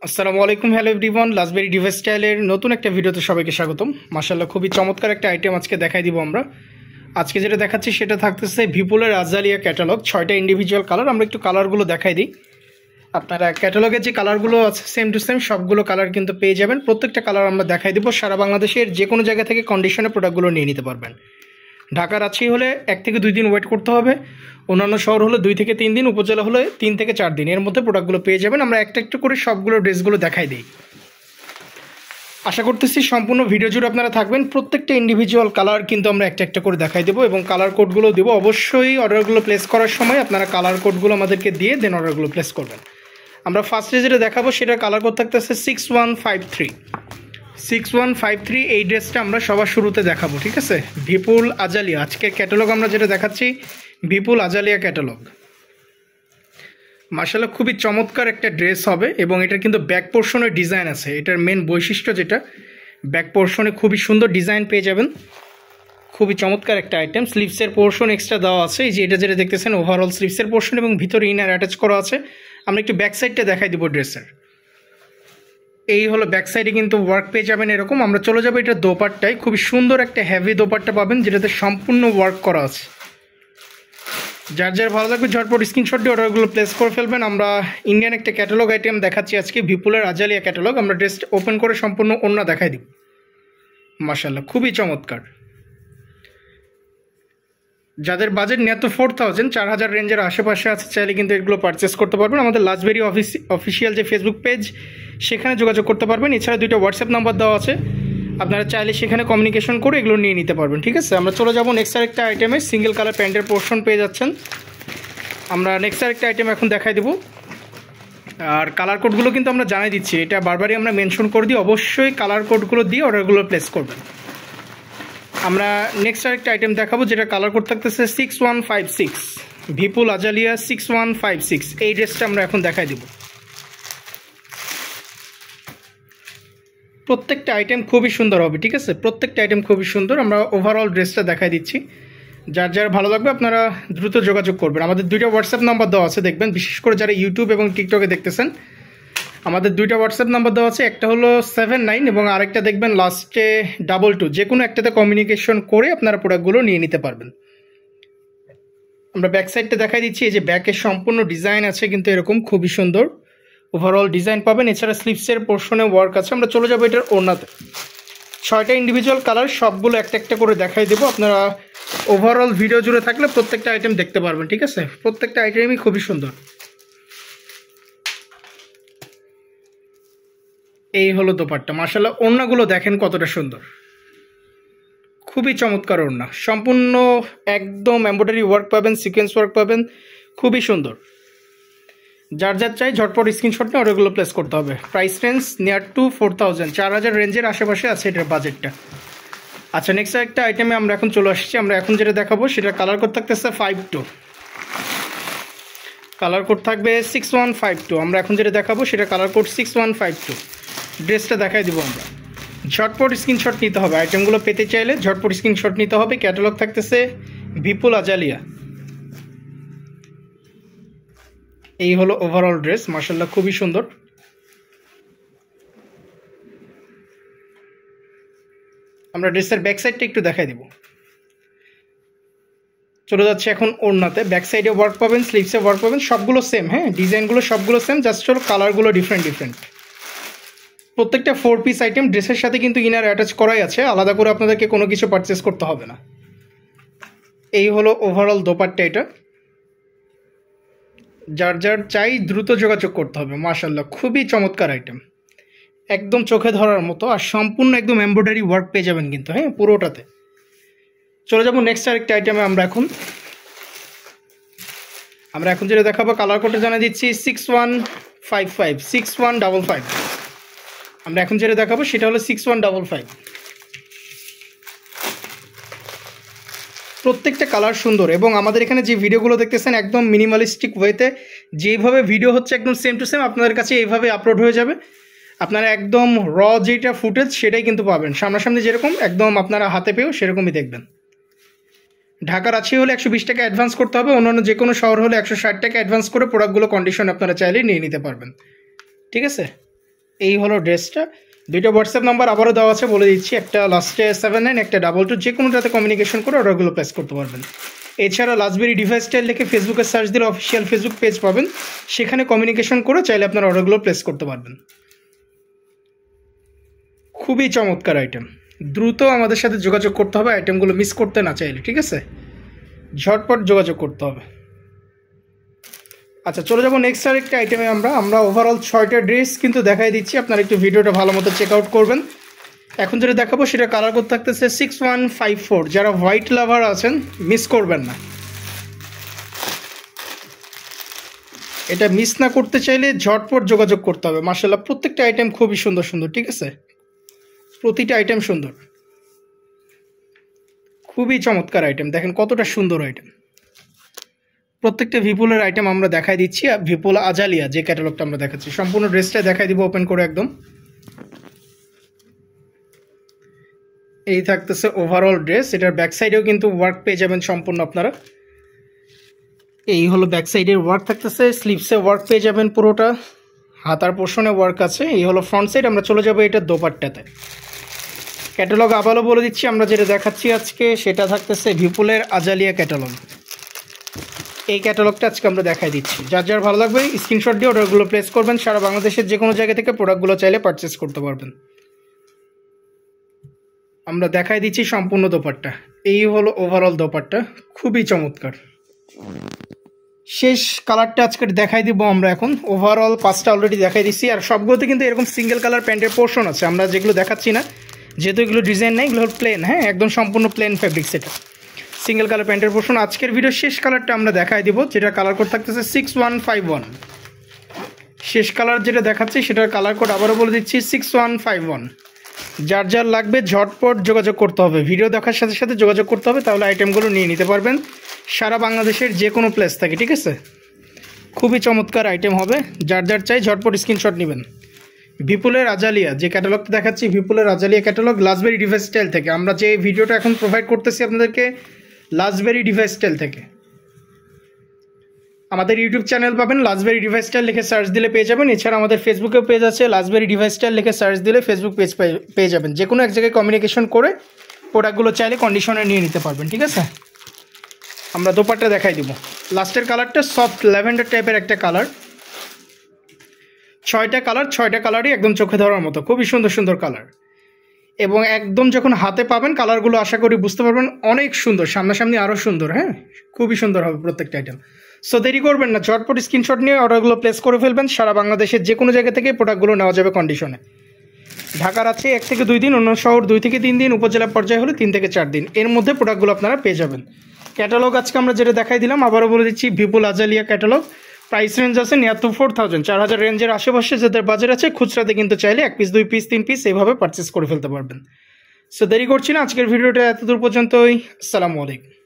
আসসালামু আলাইকুম, hello everyone. লাজবেরি device স্টাইলের নতুন একটা ভিডিওতে সবাইকে স্বাগতম। মাশাআল্লাহ, খুবই চমৎকার একটা আইটেম আজকে দেখাই দিব আমরা। আজকে যেটা দেখাচ্ছি সেটা থাকতেছে ভিপুলের আজালিয়া ক্যাটালগ, 6টা ইন্ডিভিজুয়াল কালার। আমরা একটু কালারগুলো দেখাই দিই। আপনারা ক্যাটালগের যে কালারগুলো আছে সেম টু সেম সবগুলো কালার কিন্তু পেয়ে যাবেন। প্রত্যেকটা কালার আমরা দেখাই দিব। সারা বাংলাদেশের যে কোনো জায়গা থেকে কন্ডিশনে প্রোডাক্টগুলো নিয়ে নিতে পারবেন। ঢাকা রাজশাহী হলে 1 থেকে 2 দিন ওয়েট করতে হবে, অন্যান্য শহর হলে 2 থেকে 3 দিন, উপজেলা হলে 3 থেকে 4 দিন, এর মধ্যে প্রোডাক্টগুলো পেয়ে যাবেন। আমরা একটা একটু করে সবগুলো ড্রেসগুলো দেখাই দিই। আশা করতেছি সম্পূর্ণ ভিডিও জুড়ে আপনারা থাকবেন। প্রত্যেকটা ইন্ডিভিজুয়াল কালার কিন্তু আমরা একটা একটা করে দেখাই দেবো এবং কালার কোডগুলো দেবো। অবশ্যই অর্ডারগুলো প্লেস করার সময় আপনারা কালার কোডগুলো আমাদেরকে দিয়ে দেন অর্ডারগুলো প্লেস করবেন। আমরা ফার্স্টে যেটা দেখাবো সেটা কালার কোড থাকতেছে 6153 এই ড্রেসটা আমরা সবার শুরুতে দেখাবো, ঠিক আছে? ভিপুল আজালিয়া আজকের ক্যাটালগ আমরা যেটা দেখাচ্ছি, ভিপুল আজালিয়া ক্যাটালগ। মাশাআল্লাহ, খুবই চমৎকার একটা ড্রেস হবে এবং এটার কিন্তু ব্যাক পোর্শনের ডিজাইন আছে। এটার মেন বৈশিষ্ট্য যেটা, ব্যাক পোর্শনে খুবই সুন্দর ডিজাইন পেয়ে যাবেন। খুবই চমৎকার একটা আইটেম। স্লিভসের পোর্শন এক্সট্রা দেওয়া আছে, এই যে এটা যেটা দেখতেছেন ওভারঅল স্লিভসের পোর্শন এবং ভিতরে ইনার অ্যাটাচ করা আছে। আমরা একটু ব্যাক সাইডটা দেখাই দিব ড্রেসের। এই হলো ব্যাক সাইডে কিন্তু ওয়ার্ক পেয়ে যাবেন এরকম। আমরা চলে যাবো এটা দোপাট্টায়। খুবই সুন্দর একটা হেভি দোপাট্টা পাবেন যেটাতে সম্পূর্ণ ওয়ার্ক করা আছে। যার যার ভালো লাগবে ঝটপট স্ক্রিনশট দিয়ে অর্ডারগুলো প্লেস করে ফেলবেন। আমরা ইন্ডিয়ান একটা ক্যাটালগ আইটেম দেখাচ্ছি আজকে, ভিপুলের আজালিয়া ক্যাটালগ। আমরা ড্রেসটা ওপেন করে সম্পূর্ণ ওড়না দেখাই দিব। মাশাআল্লাহ, খুবই চমৎকার। যাদের বাজেট নিয়ত 4000 রেঞ্জের আশেপাশে আছে, চাইলে কিন্তু এগুলো পারচেস করতে পারবেন। আমাদের লাজবেরি অফিসিয়াল যে ফেসবুক পেজ সেখানে যোগাযোগ করতে পারবেন। এছাড়া 2টা হোয়াটসঅ্যাপ নাম্বার দেওয়া আছে, আপনারা চাইলে সেখানে কমিউনিকেশন করে এগুলো নিয়ে নিতে পারবেন, ঠিক আছে? আমরা চলে যাবো নেক্সট আরেকটা আইটেমে। সিঙ্গেল কালার প্যান্টের পোর্শন পেয়ে যাচ্ছেন। আমরা নেক্সট আরেকটা আইটেম এখন দেখাই দেবো। আর কালার কোডগুলো কিন্তু আমরা জানাই দিচ্ছি, এটা বারবারই আমরা মেনশন করে দিই। অবশ্যই কালার কোডগুলো দিয়ে অর্ডারগুলো প্লেস করবেন। আমরা নেক্সট আরেকটা আইটেম দেখাবো যেটা কালার কোড থাকতেছে 6156, ভিপুল আজালিয়া 6156। এই ড্রেসটা আমরা এখন দেখাই দিব। প্রত্যেকটা আইটেম খুবই সুন্দর হবে, ঠিক আছে? প্রত্যেকটা আইটেম খুবই সুন্দর। আমরা ওভারঅল ড্রেসটা দেখাই দিচ্ছি। যার যার ভালো লাগবে আপনারা দ্রুত যোগাযোগ করবেন। আমাদের 2টা হোয়াটসঅ্যাপ নাম্বার দেওয়া আছে, দেখবেন বিশেষ করে যারা ইউটিউব এবং টিকটকে দেখতেছেন, আমাদের 2টা হোয়াটসঅ্যাপ নাম্বার দেওয়া আছে। একটা হলো 79 এবং আরেকটা দেখবেন লাস্টে 22। যে কোনো একটাতে কমিউনিকেশন করে আপনারা প্রোডাক্টগুলো নিয়ে নিতে পারবেন। আমরা ব্যাক সাইডটা দেখাই দিচ্ছি। এই যে ব্যাকের সম্পূর্ণ ডিজাইন আছে কিন্তু এরকম খুবই সুন্দর ওভারঅল ডিজাইন পাবেন। এছাড়া স্লিভসের পোর্শনে ওয়ার্ক আছে। আমরা চলে যাবো এটার ওড়নাতে। 6টা ইন্ডিভিজুয়াল কালার, সবগুলো একটা একটা করে দেখাই দেবো। আপনারা ওভারঅল ভিডিও জুড়ে থাকলে প্রত্যেকটা আইটেম দেখতে পারবেন, ঠিক আছে? প্রত্যেকটা আইটেমই খুবই সুন্দর। এই হলো দোপাট্টা। মাশাআল্লাহ, ওড়নাগুলো দেখেন কতটা সুন্দর, খুবই চমৎকার ওড়না। সম্পূর্ণ একদম এমব্রয়ডারি ওয়ার্ক পাবেন, সিকোয়েন্স ওয়ার্ক পাবেন, খুবই সুন্দর। যার যার চাই ঝটপট স্ক্রিনশট নিয়ে অর্ডারগুলো প্লেস করতে হবে। প্রাইস রেঞ্জ নিয়ার টু 4000 রেঞ্জের আশেপাশে আছে এটার বাজেটটা। আচ্ছা, নেক্সট একটা আইটেমে আমরা এখন চলে আসছি। আমরা এখন যেটা দেখাবো সেটা কালার কোড থাকতেছে 52, কালার কোড থাকবে 6152। আমরা এখন যেটা দেখাবো সেটা কালার কোড 6152। ড্রেসটা দেখাই দিব আমরা। ঝটপট স্ক্রিনশট নিতে হবে, আইটেমগুলো পেতে চাইলে ঝটপট স্ক্রিনশট নিতে হবে। ক্যাটালগ থাকতেছে ভিপুল আজালিয়া। এই হলো ওভারঅল ড্রেস। মাশাআল্লাহ, খুবই সুন্দর। আমরা ড্রেসের ব্যাক সাইডটা একটু দেখাই দিব। চলে যাচ্ছে এখন ওড়নাতে। ব্যাক সাইডে ওয়ার্ক পাবেন, স্লিভসে ওয়ার্ক পাবেন, সবগুলো সেম। হ্যাঁ, ডিজাইনগুলো সবগুলো সেম, জাস্ট হলো কালারগুলো ডিফারেন্ট। প্রত্যেকটা 4 পিস আইটেম ড্রেসের সাথে কিন্তু ইনার অ্যাটাচ করাই আছে, আলাদা করে আপনাদেরকে কোনো কিছু পারচেস করতে হবে না। এই হলো ওভারঅল দোপাট্টা। এটা যার যার চাই দ্রুত যোগাযোগ করতে হবে। মাশাআল্লাহ, খুবই চমৎকার আইটেম, একদম চোখে ধরার মতো। আর সম্পূর্ণ একদম এমব্রয়ডারি ওয়ার্ক পেয়ে যাবেন কিন্তু, হ্যাঁ, পুরোটাতে। চলে যাবো নেক্সট আরেকটা আইটেমে। আমরা এখন যেটা দেখাবো কালার কোডটা জানিয়ে দিচ্ছি 6155। আমরা এখন যেটা দেখাবো সেটা হলো 6155। প্রত্যেকটা কালার সুন্দর এবং আমাদের এখানে যে ভিডিওগুলো দেখতেছেন একদম মিনিমালিস্টিক ওয়েতে যেইভাবে ভিডিও হচ্ছে একদম সেম টু সেম আপনাদের কাছে এইভাবে আপলোড হয়ে যাবে। আপনারা একদম র যেটা ফুটেজ সেটাই কিন্তু পাবেন, সামনাসামনি যেরকম একদম আপনারা হাতে পেয়েও সেরকমই দেখবেন। ঢাকা রাজশাহী হলে 120 টাকা অ্যাডভান্স করতে হবে, অন্যান্য যে কোনো শহর হলে 160 টাকা অ্যাডভান্স করে প্রোডাক্টগুলো কন্ডিশন আপনারা চাইলে নিয়ে নিতে পারবেন, ঠিক আছে? এই হলো ড্রেসটা। দুইটা হোয়াটসঅ্যাপ নাম্বার আবারও দেওয়া আছে, বলে দিচ্ছি। একটা লাস্টে 79, একটা 22, যে কোনোটাতে কমিউনিকেশন করে অর্ডারগুলো প্লেস করতে পারবেন। এছাড়া লাজবেরি ডিভাইস স্টাইল লিখে ফেসবুকে সার্চ দিলে অফিসিয়াল ফেসবুক পেজ পাবেন, সেখানে কমিউনিকেশন করে চাইলে আপনার অর্ডারগুলো প্লেস করতে পারবেন। খুবই চমৎকার আইটেম, দ্রুত আমাদের সাথে যোগাযোগ করতে হবে আইটেমগুলো মিস করতে না চাইলে, ঠিক আছে? ঝটপট যোগাযোগ করতে হবে। আচ্ছা, চলে যাবো নেক্সট আরেকটা আইটেমে। আমরা ওভারঅল 6টা ড্রেস কিন্তু দেখাই দিচ্ছি, আপনারা একটু ভিডিওটা ভালো মতো চেক আউট করবেন। এখন যেটা দেখাবো সেটা কালার কোড থাকতেছে 6154। যারা হোয়াইট লাভার আছেন মিস করবেন না, এটা মিস না করতে চাইলে ঝটপট যোগাযোগ করতে হবে। মাশাআল্লাহ প্রত্যেকটা আইটেম খুবই সুন্দর সুন্দর, ঠিক আছে? প্রতিটা আইটেম সুন্দর, খুবই চমৎকার আইটেম। দেখেন কতটা সুন্দর আইটেম, প্রত্যেকটা ভিপুলের আইটেম আমরা দেখাই দিচ্ছি। ভিপুল আজালিয়া যে ক্যাটালগটা আমরা দেখাচ্ছি, সম্পূর্ণ ড্রেসটা দেখাই দিব ওপেন করে একদম। এই থাকতেছে ওভারঅল ড্রেস, এটার ব্যাক সাইডেও কিন্তু ওয়ার্ক পেয়ে যাবেন সম্পূর্ণ আপনারা। এই হলো ব্যাক সাইডের ওয়ার্ক থাকতেছে, স্লিভসে ওয়ার্ক পেয়ে যাবেন পুরোটা, হাতার পোর্শনে ওয়ার্ক আছে। এই হলো ফ্রন্ট সাইড। আমরা চলে যাবো এটা দোপাট্টাতে। ক্যাটালগ আবারও বলে দিচ্ছি, আমরা যেটা দেখাচ্ছি আজকে সেটা থাকতেছে ভিপুলের আজালিয়া ক্যাটালগ। এই ক্যাটালগটা আজকে আমরা দেখাই দিচ্ছি। যার যার ভালো লাগবে স্ক্রিনশট দিয়ে অর্ডারগুলো প্লেস করবেন। সারা বাংলাদেশের যে কোনো জায়গা থেকে প্রোডাক্টগুলো চাইলে পারচেস করতে পারবেন। আমরা দেখাই দিচ্ছি সম্পূর্ণ দোপাট্টা। এই হলো ওভারঅল দোপাট্টা, খুবই চমৎকার। শেষ কালারটা আজকে দেখাই দিব আমরা এখন। ওভারঅল 5টা অলরেডি দেখাই দিচ্ছি, আর সবগুলোতে কিন্তু এরকম সিঙ্গেল কালার প্যান্টের পোর্শন আছে। আমরা যেগুলো দেখাচ্ছি না, যেহেতু এগুলো ডিজাইন নেই, এগুলো প্লেন, হ্যাঁ একদম সম্পূর্ণ প্লেন ফেব্রিক, সেটা সিঙ্গেল কালার প্যান্টের পোর্শন। আজকের ভিডিও শেষ কালারটা আমরা দেখাই দিব, যেটা কালার কোড থাকতেছে 6151। শেষ কালার যেটা দেখাচ্ছি সেটার কালার কোড আবারও বলে দিচ্ছি 6151। যার যার লাগবে ঝটপট যোগাযোগ করতে হবে, ভিডিও দেখার সাথে সাথে যোগাযোগ করতে হবে, তাহলে আইটেমগুলো নিয়ে নিতে পারবেন সারা বাংলাদেশের যে কোনো প্লেস থেকে, ঠিক আছে? খুবই চমৎকার আইটেম হবে, যার যার চাই ঝটপট স্ক্রিনশট নেবেন। ভিপুলের আজালিয়া যে ক্যাটালগটা দেখাচ্ছি, ভিপুলের আজালিয়া ক্যাটালগ লাজবেরি ডিভাইস স্টাইল থেকে। আমরা যে ভিডিওটা এখন প্রোভাইড করতেছি আপনাদেরকে লাজবেরি ডিভাইস স্টাইল থেকে। আমাদের ইউটিউব চ্যানেল পাবেন, লাজবেরি ডিভাইস স্টাইল লিখে সার্চ দিলে পেয়ে যাবেন। এছাড়া আমাদের ফেসবুকেও পেজ আছে, লাজবেরি ডিভাইস স্টাইল লিখে সার্চ দিলে ফেসবুক পেজ পেয়ে যাবেন। যে কোনো এক জায়গায় কমিউনিকেশন করে প্রোডাক্টগুলো চাইলে কন্ডিশনে নিয়ে নিতে পারবেন, ঠিক আছে? আমরা দোপাট্টা দেখাই দিব। লাস্টের কালারটা সফট ল্যাভেন্ডার টাইপের একটা কালার। 6টা কালার, 6টা কালারই একদম চোখে ধরার মতো, খুবই সুন্দর সুন্দর কালার। এবং একদম যখন হাতে পাবেন কালারগুলো আশা করি বুঝতে পারবেন অনেক সুন্দর, সামনাসামনি আরও সুন্দর। হ্যাঁ, খুবই সুন্দর হবে প্রত্যেকটা আইটেম। সো দেরি করবেন না, ঝটপট স্ক্রিনশট নিয়ে অর্ডারগুলো প্লেস করে ফেলবেন। সারা বাংলাদেশের যে কোনো জায়গা থেকে প্রোডাক্টগুলো নেওয়া যাবে কন্ডিশনে। ঢাকার আছে 1 থেকে 2 দিন, অন্য শহর 2 থেকে 3 দিন, উপজেলা পর্যায়ে হলে 3 থেকে 4 দিন, এর মধ্যে প্রোডাক্টগুলো আপনারা পেয়ে যাবেন। ক্যাটালগ আজকে আমরা যেটা দেখাই দিলাম, আবারও বলে দিচ্ছি Vipul Azalia catalogue. Price range আছে নিয়ার টু 4000, 4000 রেঞ্জের আশেপাশে যাদের বাজার আছে খুচরাতে কিন্তু চাইলে 1 পিস 2 পিস 3 পিস এইভাবে পারচেস করে ফেলতে পারবেন। সো দেরি করছি না, আজকের ভিডিওটা এতদূর পর্যন্তই। আসসালামু আলাইকুম।